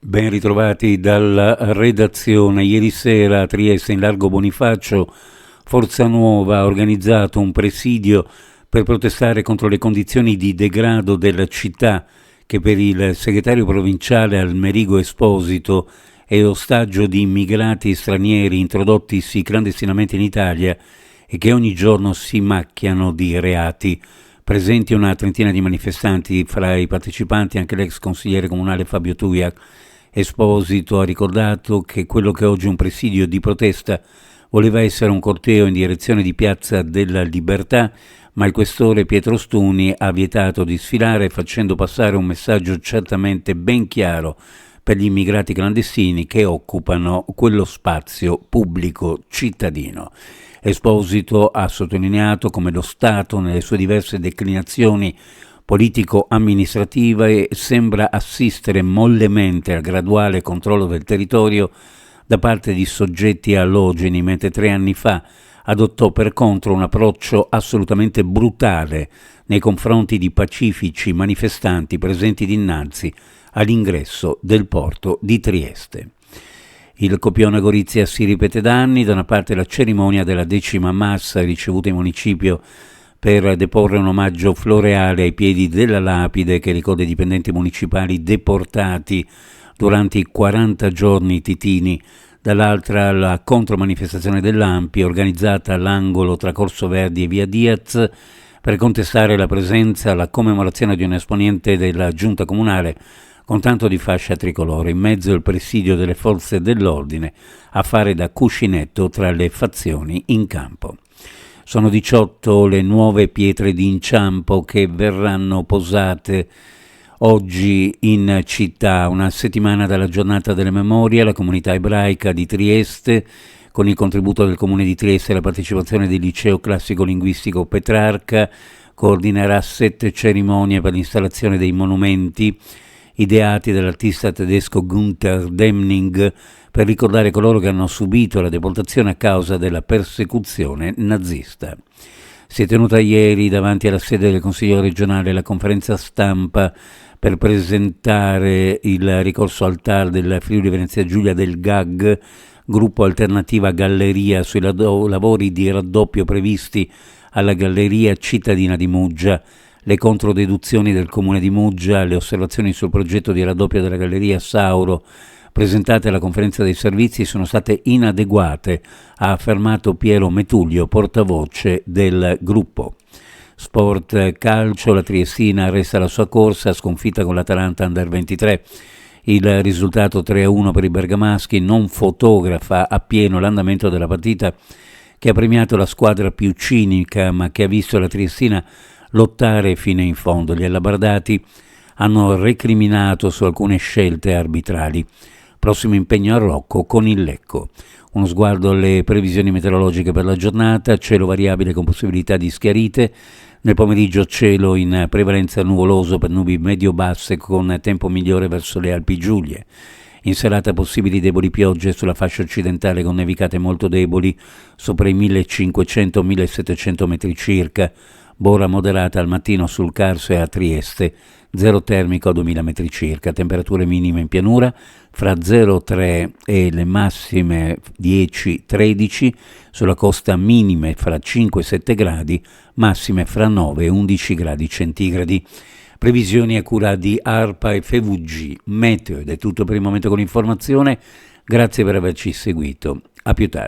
Ben ritrovati dalla redazione. Ieri sera a Trieste, in Largo Bonifacio, Forza Nuova ha organizzato un presidio per protestare contro le condizioni di degrado della città che per il segretario provinciale Almerigo Esposito è ostaggio di immigrati stranieri introdottisi clandestinamente in Italia e che ogni giorno si macchiano di reati. Presenti una trentina di manifestanti, fra i partecipanti anche l'ex consigliere comunale Fabio Tuiac. Esposito ha ricordato che quello che oggi è un presidio di protesta voleva essere un corteo in direzione di Piazza della Libertà, ma il questore Pietro Stuni ha vietato di sfilare, facendo passare un messaggio certamente ben chiaro per gli immigrati clandestini che occupano quello spazio pubblico cittadino. Esposito ha sottolineato come lo Stato, nelle sue diverse declinazioni politico-amministrative, sembra assistere mollemente al graduale controllo del territorio da parte di soggetti allogeni, mentre 3 anni fa adottò per contro un approccio assolutamente brutale nei confronti di pacifici manifestanti presenti dinanzi all'ingresso del porto di Trieste. Il copione Gorizia si ripete da anni. Da una parte la cerimonia della 10ª massa ricevuta in municipio per deporre un omaggio floreale ai piedi della lapide che ricorda i dipendenti municipali deportati durante i 40 giorni titini. Dall'altra la contromanifestazione dell'Ampi organizzata all'angolo tra Corso Verdi e Via Diaz per contestare la presenza alla commemorazione di un esponente della giunta comunale con tanto di fascia tricolore, in mezzo al presidio delle forze dell'ordine a fare da cuscinetto tra le fazioni in campo. Sono 18 le nuove pietre d'inciampo che verranno posate oggi in città, una settimana dalla giornata delle memorie. La comunità ebraica di Trieste, con il contributo del Comune di Trieste e la partecipazione del Liceo Classico Linguistico Petrarca, coordinerà 7 cerimonie per l'installazione dei monumenti ideati dall'artista tedesco Günther Demning per ricordare coloro che hanno subito la deportazione a causa della persecuzione nazista. Si è tenuta ieri davanti alla sede del Consiglio regionale la conferenza stampa per presentare il ricorso al TAR del Friuli Venezia Giulia del GAG, gruppo Alternativa Galleria, sui lavori di raddoppio previsti alla Galleria cittadina di Muggia. Le controdeduzioni del Comune di Muggia, le osservazioni sul progetto di raddoppio della Galleria Sauro presentate alla conferenza dei servizi sono state inadeguate, ha affermato Piero Metullio, portavoce del gruppo. Sport calcio, la Triestina resta la sua corsa, sconfitta con l'Atalanta Under 23. Il risultato 3-1 per i bergamaschi non fotografa appieno l'andamento della partita che ha premiato la squadra più cinica, ma che ha visto la Triestina lottare fino in fondo. Gli allabardati hanno recriminato su alcune scelte arbitrali. Prossimo impegno a Rocco con il Lecco. Uno sguardo alle previsioni meteorologiche per la giornata: cielo variabile con possibilità di schiarite. Nel pomeriggio cielo in prevalenza nuvoloso per nubi medio-basse con tempo migliore verso le Alpi Giulie. In serata possibili deboli piogge sulla fascia occidentale con nevicate molto deboli sopra i 1500-1700 metri circa. Bora moderata al mattino sul Carso e a Trieste, 0 termico a 2000 metri circa, temperature minime in pianura fra 0,3 e le massime 10-13, sulla costa minime fra 5-7 gradi, massime fra 9 e 11 gradi centigradi. Previsioni a cura di ARPA e FVG Meteo. Ed è tutto per il momento con l'informazione. Grazie per averci seguito. A più tardi.